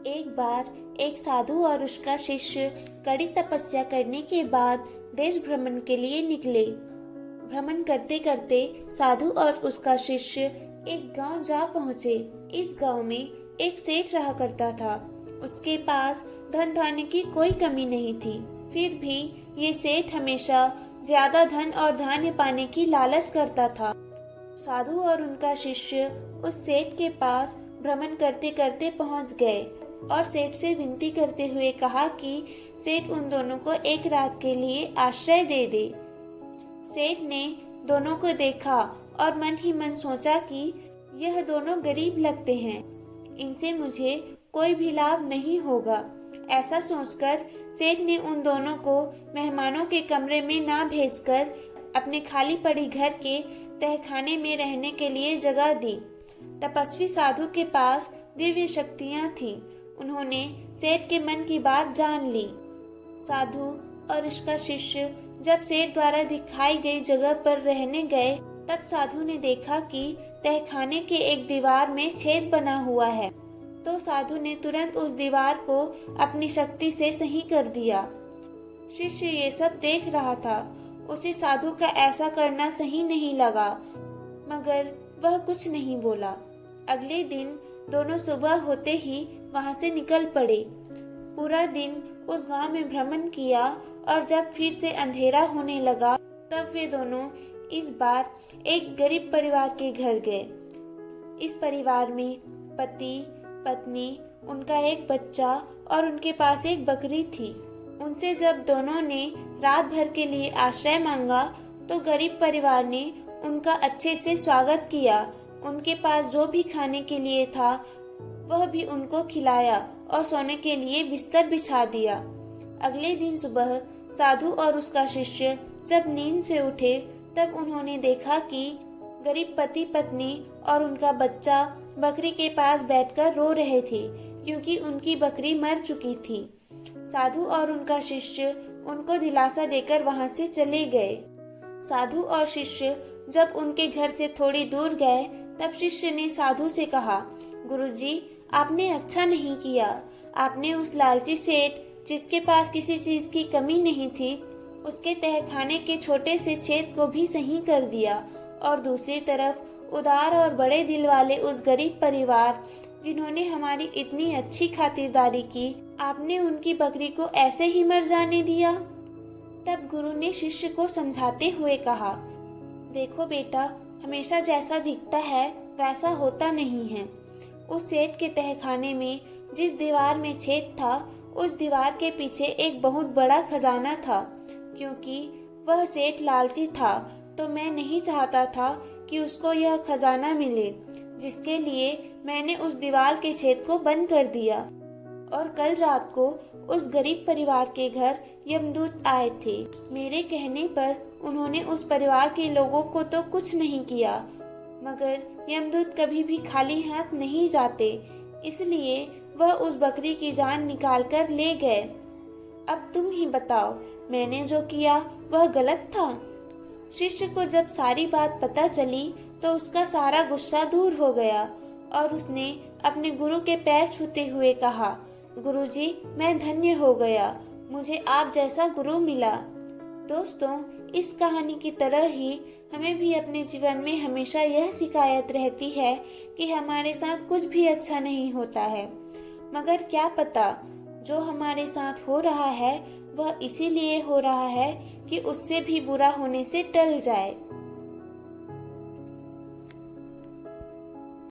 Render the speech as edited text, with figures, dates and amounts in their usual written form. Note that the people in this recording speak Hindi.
एक बार एक साधु और उसका शिष्य कड़ी तपस्या करने के बाद देश भ्रमण के लिए निकले। भ्रमण करते करते साधु और उसका शिष्य एक गांव जा पहुंचे। इस गांव में एक सेठ रहा करता था। उसके पास धन धान्य की कोई कमी नहीं थी। फिर भी ये सेठ हमेशा ज्यादा धन और धान्य पाने की लालच करता था। साधु और उनका शिष्य उस सेठ के पास भ्रमण करते करते पहुंच गए और सेठ से विनती करते हुए कहा कि सेठ उन दोनों को एक रात के लिए आश्रय दे दे। सेठ ने दोनों को देखा और मन ही मन सोचा कि यह दोनों गरीब लगते हैं, इनसे मुझे कोई भी लाभ नहीं होगा। ऐसा सोचकर सेठ ने उन दोनों को मेहमानों के कमरे में ना भेजकर अपने खाली पड़ी घर के तहखाने में रहने के लिए जगह दी। तपस्वी साधु के पास दिव्य शक्तियां थीं। उन्होंने सेठ के मन की बात जान ली। साधु और उसका शिष्य जब सेठ द्वारा दिखाई गई जगह पर रहने गए, तब साधु ने देखा कि तहखाने के एक दीवार में छेद बना हुआ है। तो साधु ने तुरंत उस दीवार को अपनी शक्ति से सही कर दिया। शिष्य ये सब देख रहा था। उसे साधु का ऐसा करना सही नहीं लगा, मगर वह कुछ नहीं बोला। अगले दिन दोनों सुबह होते ही वहां से निकल पड़े। पूरा दिन उस गांव में भ्रमण किया और जब फिर से अंधेरा होने लगा, तब वे दोनों इस बार एक गरीब परिवार के घर गए। इस परिवार में पति, पत्नी, उनका एक बच्चा और उनके पास एक बकरी थी। उनसे जब दोनों ने रात भर के लिए आश्रय मांगा, तो गरीब परिवार ने उनका अच्छे से स्वागत किया। उनके पास जो भी खाने के लिए था वह भी उनको खिलाया और सोने के लिए बिस्तर बिछा दिया। अगले दिन सुबह साधु और उसका शिष्य जब नींद से उठे, तब उन्होंने देखा कि गरीब पति पत्नी और उनका बच्चा बकरी के पास बैठकर रो रहे थे, क्योंकि उनकी बकरी मर चुकी थी। साधु और उनका शिष्य उनको दिलासा देकर वहां से चले गए। साधु और शिष्य जब उनके घर से थोड़ी दूर गए, तब शिष्य ने साधु से कहा, गुरुजी, आपने अच्छा नहीं किया। आपने उस लालची सेठ, जिसके पास किसी चीज की कमी नहीं थी, उसके तहखाने के छोटे से छेद को भी सही कर दिया। और दूसरी तरफ उदार और बड़े दिल वाले उस गरीब परिवार, जिन्होंने हमारी इतनी अच्छी खातिरदारी की, आपने उनकी बकरी को ऐसे ही मर जाने दिया। तब गुरु ने शिष्य को समझाते हुए कहा, देखो बेटा, हमेशा जैसा दिखता है वैसा होता नहीं है। उस सेठ के तहखाने में जिस दीवार में छेद था, उस दीवार के पीछे एक बहुत बड़ा खजाना था। क्योंकि वह सेठ लालची था, तो मैं नहीं चाहता था कि उसको यह खजाना मिले, जिसके लिए मैंने उस दीवार के छेद को बंद कर दिया। और कल रात को उस गरीब परिवार के घर यमदूत आए थे। मेरे कहने पर उन्होंने उस परिवार के लोगों को तो कुछ नहीं किया, मगर यमदूत कभी भी खाली हाथ नहीं जाते, इसलिए वह उस बकरी की जान निकाल कर ले गए। अब तुम ही बताओ, मैंने जो किया वह गलत था? शिष्य को जब सारी बात पता चली, तो उसका सारा गुस्सा दूर हो गया और उसने अपने गुरु के पैर छूते हुए कहा, गुरुजी, मैं धन्य हो गया, मुझे आप जैसा गुरु मिला। दोस्तों, इस कहानी की तरह ही हमें भी अपने जीवन में हमेशा यह शिकायत रहती है कि हमारे साथ कुछ भी अच्छा नहीं होता है, मगर क्या पता जो हमारे साथ हो रहा है वह इसीलिए हो रहा है कि उससे भी बुरा होने से टल जाए।